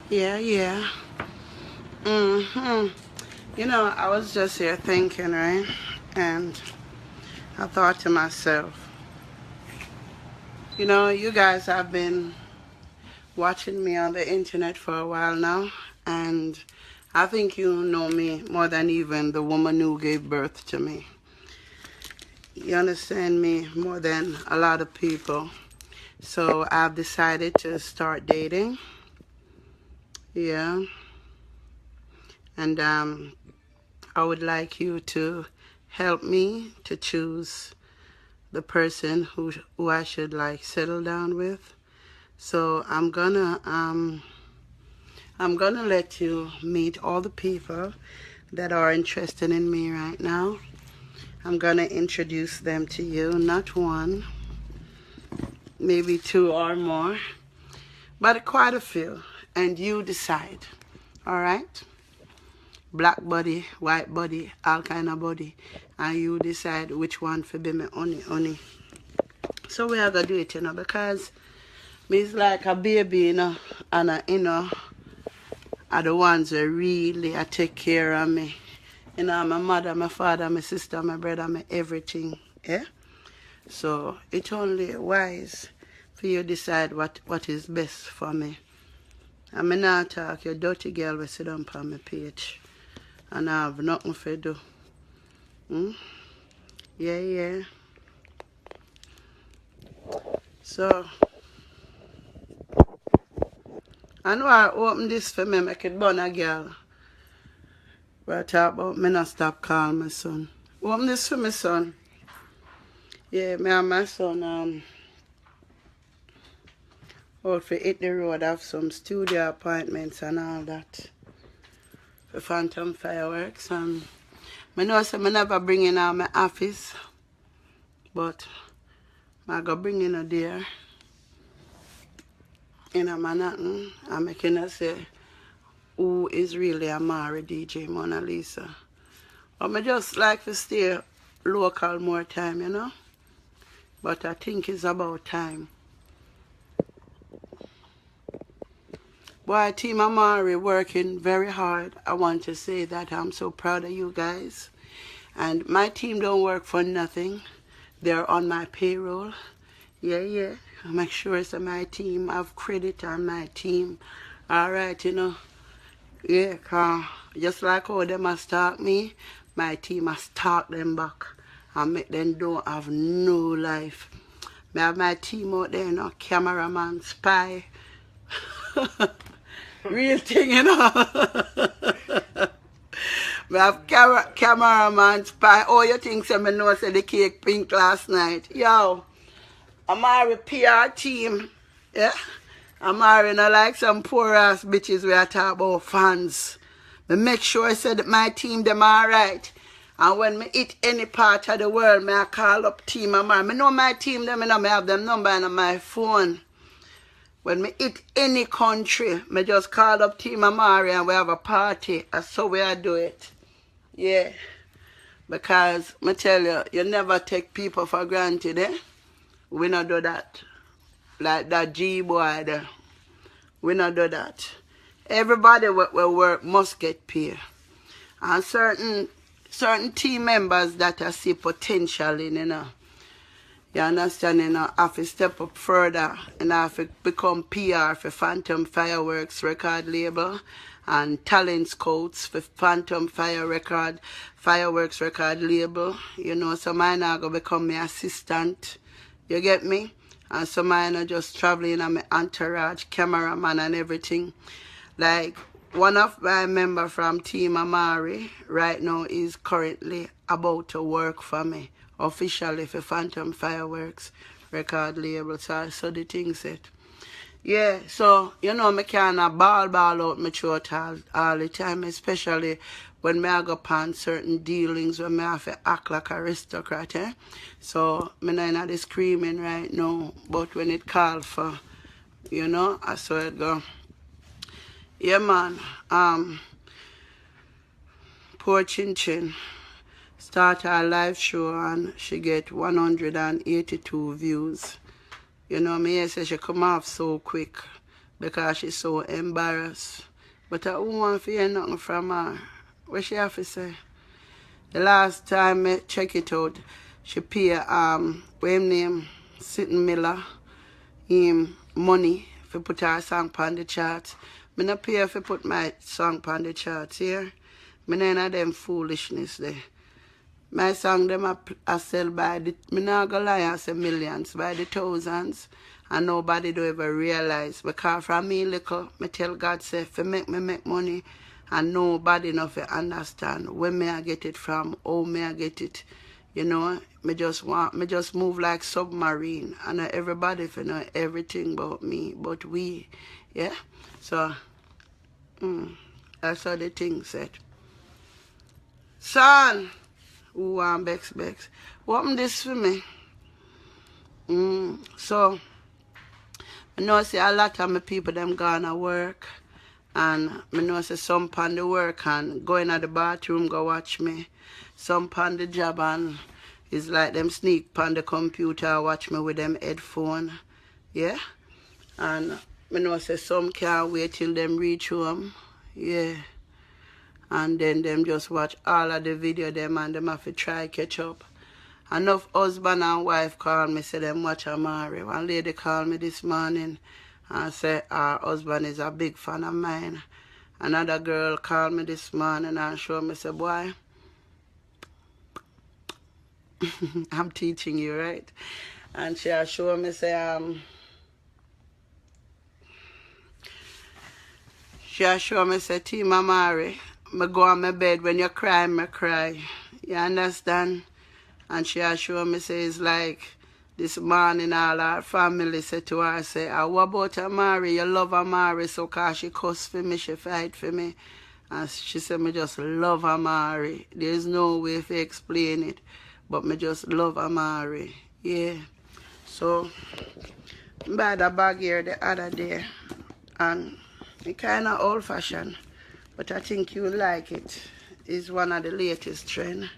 Yeah, yeah. Mm-hmm. You know, I was just here thinking, right? And I thought to myself, you guys have been watching me on the internet for a while now, and I think you know me more than even the woman who gave birth to me. You understand me more than a lot of people. So I've decided to start dating. Yeah. And I would like you to help me to choose the person who I should like settle down with. So I'm gonna let you meet all the people that are interested in me right now. I'm gonna introduce them to you, not one, maybe two or more, but quite a few, and you decide. All right? Black body, white body, all kind of body, and you decide which one for be me honey. So we are gonna do it, because me is like a baby, and are the ones that really take care of me. My mother, my father, my sister, my brother, my everything. Yeah? So it's only wise for you to decide what is best for me. I'm not talk your dirty girl will sit down on my page and I have nothing to do. Hmm? Yeah, yeah. So I know I open this for me, make it burn a girl. But I talk about me not stop calling my son. Open this for my son. Yeah, me and my son out for hit the road, have some studio appointments and all that. For Phantom Fireworks, and I know I never bring in all my office, but I go bring in a there in a Manhattan and making say who is really Amari DJ Mona Lisa. But I just like to stay local more time. But I think it's about time. Boy, Team Amari working very hard. I want to say that I'm so proud of you guys. And my team don't work for nothing. They're on my payroll. Yeah, yeah. I make sure it's my team. I have credit on my team. All right, Yeah, just like how them a stalk me, my team a stalk them back and make them don't have no life. I have my team out there, cameraman, spy. Real thing, We have cameraman, spy. Oh, you think so? I know say the cake pink last night. Yo, Amari PR team. Yeah? Amari not like some poor ass bitches we are talking about fans. Me make sure I said that my team them alright. And when me hit any part of the world, me I call up Team Amari. Me know my team them, me have them number on my phone. When me hit any country, me just call up Team Amari and we have a party. That's how we do it. Yeah. Because, me tell you, you never take people for granted, eh? We not do that. Like that G-boy there. We not do that. Everybody will work must get paid. And certain team members that I see potential in, you understand, have to step up further and have to become PR for Phantom Fireworks record label and talent scouts for Phantom Fireworks record label. So mine are going to become my assistant. You get me? And so mine are just traveling on my entourage, cameraman and everything. Like, one of my members from Team Amari right now is currently about to work for me officially for Phantom Fireworks record label. So the thing said. Yeah, so, me can't ball out my throat all the time, especially when I go upon certain dealings when I have to act like a aristocrat, eh? So, I'm not screaming right now, but when it calls for, I saw it go. Yeah, man, poor Chin Chin start her live show and she get 182 views. Me say she come off so quick. because she's so embarrassed. But I don't want to hear nothing from her. What she have to say? The last time I check it out, she pay what him name, Sitting Miller, him money for put her song on the charts. I not pay for put my song on the charts here. I none of them foolishness there. My song them I sell by the, me not gonna lie, I say millions, by the thousands, and nobody do ever realize. Because from me little, me tell God say, if make me make money, and nobody enough understand where me I get it from, how me I get it. You know, me just move like submarine, and everybody for know everything about me, but we, yeah. So, that's how the thing said. Son. Ooh, I'm Bex. What this for me? So, I know say a lot of my people them gone to work. And I know say some pan the work and go in at the bathroom, go watch me. Some pan the job and it's like them sneak pan the computer, watch me with them headphone. Yeah? And I know say some can't wait till them reach home. Yeah. And then them just watch all of the video them and them have to try catch up. Enough husband and wife call me, say them watch Amari. One lady called me this morning and say her husband is a big fan of mine. Another girl called me this morning and showed me, say, boy, I'm teaching you, right? And she showed me, say, Team Amari, me go on my bed, when you cry, me cry. You understand? And she showed me, say, it's like this morning all our family said to her, say, what about Amari? You love Amari, so cause she cuss for me, she fight for me. And she said, me just love Amari. There's no way to explain it, but me just love Amari. Yeah. So, I bought a bag here the other day, and it's kind of old-fashioned, but I think you like it. It's one of the latest trends,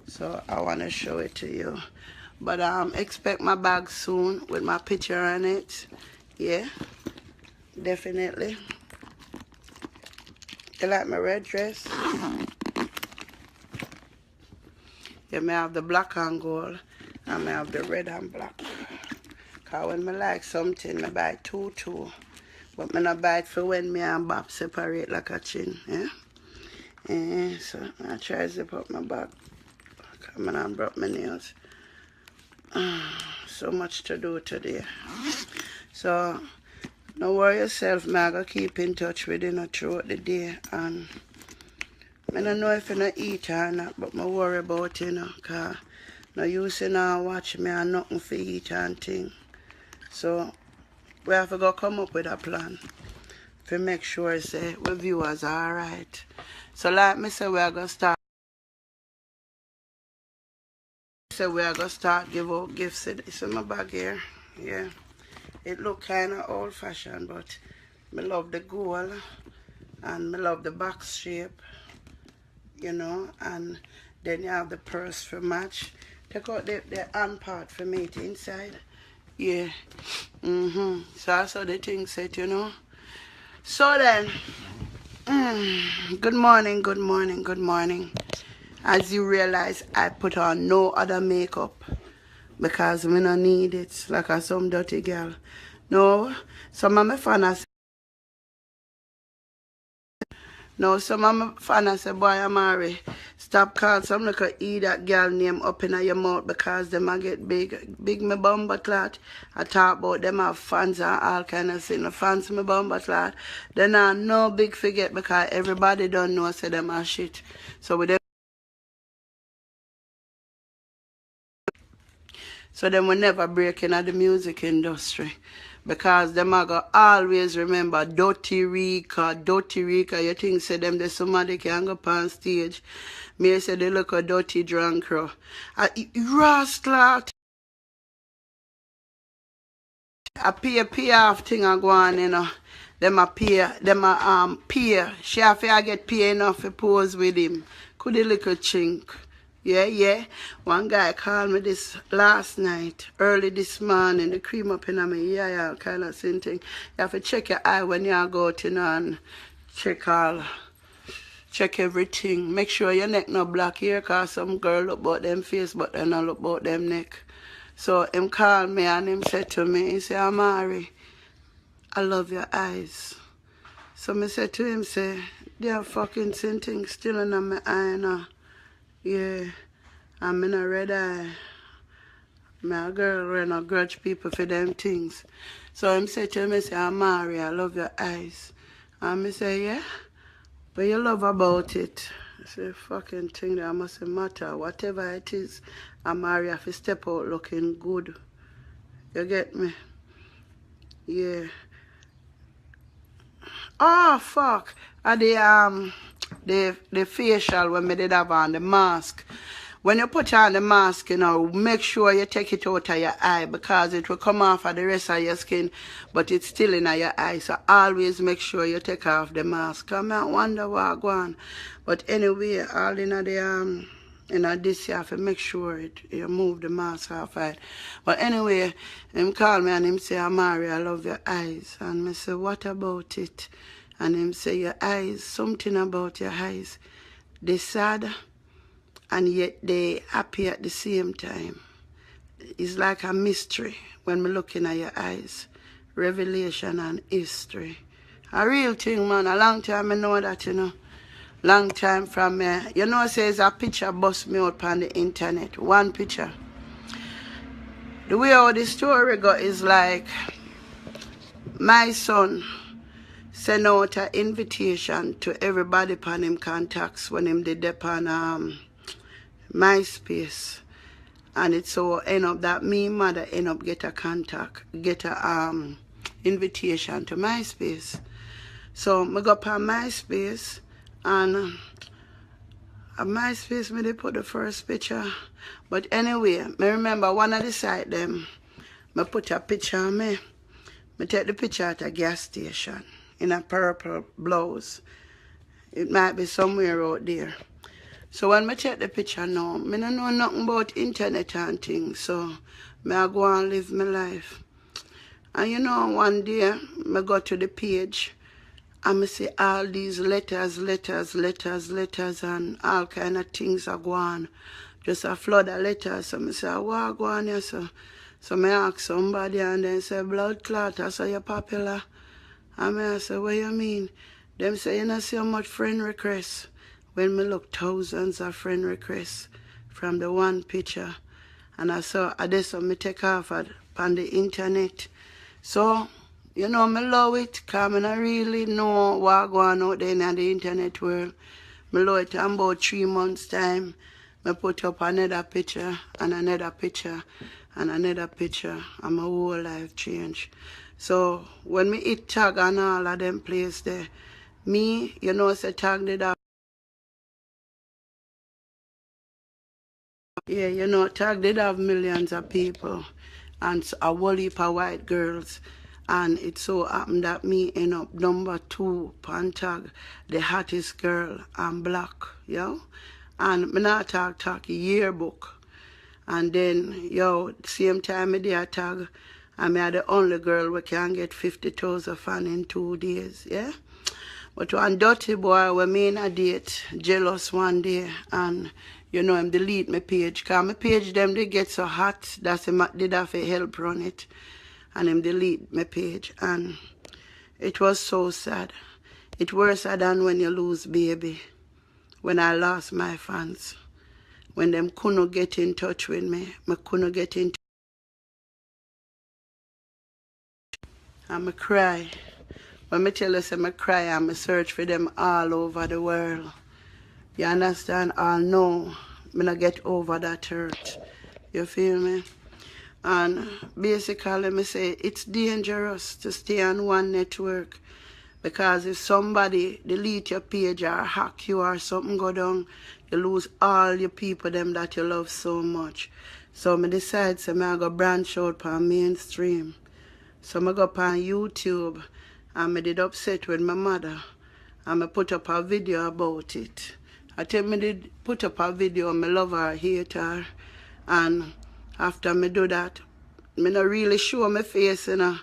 so I want to show it to you. But expect my bag soon with my picture on it. Yeah, definitely. You like my red dress? You may have the black and gold, and may have the red and black. Because when I like something, I buy two. But I not buy it for when me and Bob separate like a chin. Yeah? So I try to zip up my bag. Come on and broke my nails. So much to do today. So don't worry yourself, man. I gotta keep in touch with you throughout the day. And I don't know if you not eat or not, but I worry about you, because no use in watch me and nothing for eat and thing. So we have to go come up with a plan to make sure say we viewers are alright. So like me say, we are gonna start. So we are gonna start give out gifts. It's in my bag here. Yeah. It look kinda old fashioned, but I love the gold and I love the box shape. You know, and then you have the purse for match. Take out the hand part for me inside. Yeah. So that's how the thing set, you know. So then, good morning. As you realize, I put on no other makeup because I don't need it like some dirty girl. No, some of my fans say, boy, Amari, stop calling some little eat that girl name up in your mouth because them a get big. Big me bumper clot. I talk about them have fans and all kind of things. The fans me bumper clot. They not no big forget because everybody don't know say them are shit. So with them, so them will never break in the music industry. Because them are going to always remember Dirty Rika. You think say them there's somebody can go up on stage. Me say they look a dirty drunk row. Rascal. A pay off thing a go on, you know. Them a pay. She have to get pay enough to pose with him. Could a little chink. Yeah. One guy called me this last night, early this morning, the cream up in my yeah, kind of same thing. You have to check your eye when you go out, and check everything. Make sure your neck not black here, cause some girl look about them face, but they not look about them neck. So him called me and him said to me, he said, Amari, I love your eyes. So me said to him, say, they are fucking same thing still in my eye now. Yeah, I'm in a red eye. My girl will not grudge people for them things. So him said to me, say, Amari, I love your eyes. And me say, yeah, but you love about it. I say, fucking thing that mustn't matter. Whatever it is, Amari have to step out looking good. You get me? Yeah. Oh, fuck. The facial when me did have on the mask. When you put on the mask, make sure you take it out of your eye because it will come off of the rest of your skin, but it's still in your eye. So always make sure you take off the mask. I might wonder what go on. But anyway, all in this you have to make sure you move the mask off it. But anyway, him call me and him say, Amari, I love your eyes. And I say, what about it? And him say, your eyes, something about your eyes. They sad and yet they happy at the same time. It's like a mystery when me looking at your eyes. Revelation and history. A real thing, man. A long time I know that, Long time from me. Says a picture bust me out on the internet. One picture. The way how the story go is like my son sent out an invitation to everybody upon him contacts when him did upon MySpace. And it so end up that me mother end up get a invitation to MySpace. So I go up on MySpace and on MySpace me they put the first picture. But anyway, me remember one of the site them, I put a picture of me. I take the picture at a gas station in a purple blouse. It might be somewhere out there. So when I take the picture now, I don't know nothing about internet and things, so I go and live my life. And one day, I go to the page, and I see all these letters, and all kind of things are going. Just a flood of letters. So I say, what go on here, so? So I ask somebody, and they say, blood clot, I say, you're popular. And I say, what you mean? Them say, you don't see how much friend requests. When me look thousands of friend requests from the one picture. And I saw this so me take off on the internet. So, me love it because I don't really know what going on out there in the internet world. Me love it in about 3 months time. Me put up another picture and another picture and another picture and my whole life change. So when me hit tag and all of them places there, me, say tag did have. Yeah, tag did have millions of people and a whole heap of white girls. And it so happened that me end up number 2 on tag, the hottest girl and black, And me not talk yearbook. And then, same time me there tag, I'm the only girl who can get 50,000 fans in 2 days, yeah? But one dirty boy when me in a date, jealous one day, and him delete my page. Because my page them they get so hot, that's him did have to help run it. And him delete my page. And it was so sad. It worse than when you lose baby. When I lost my fans. When them couldn't get in touch with me. I couldn't get in touch. And I cry. When I tell you I cry and I search for them all over the world. You understand? I know I not get over that hurt. You feel me? And basically, me say it's dangerous to stay on one network. Because if somebody delete your page or hack you or something go down, you lose all your people them that you love so much. So I decide so I go branch out on mainstream. So I go up on YouTube and I did upset with my mother. And I put up a video about it. I tell me did put up a video, me love her, hate her. And after me do that, me not really show my face, you know.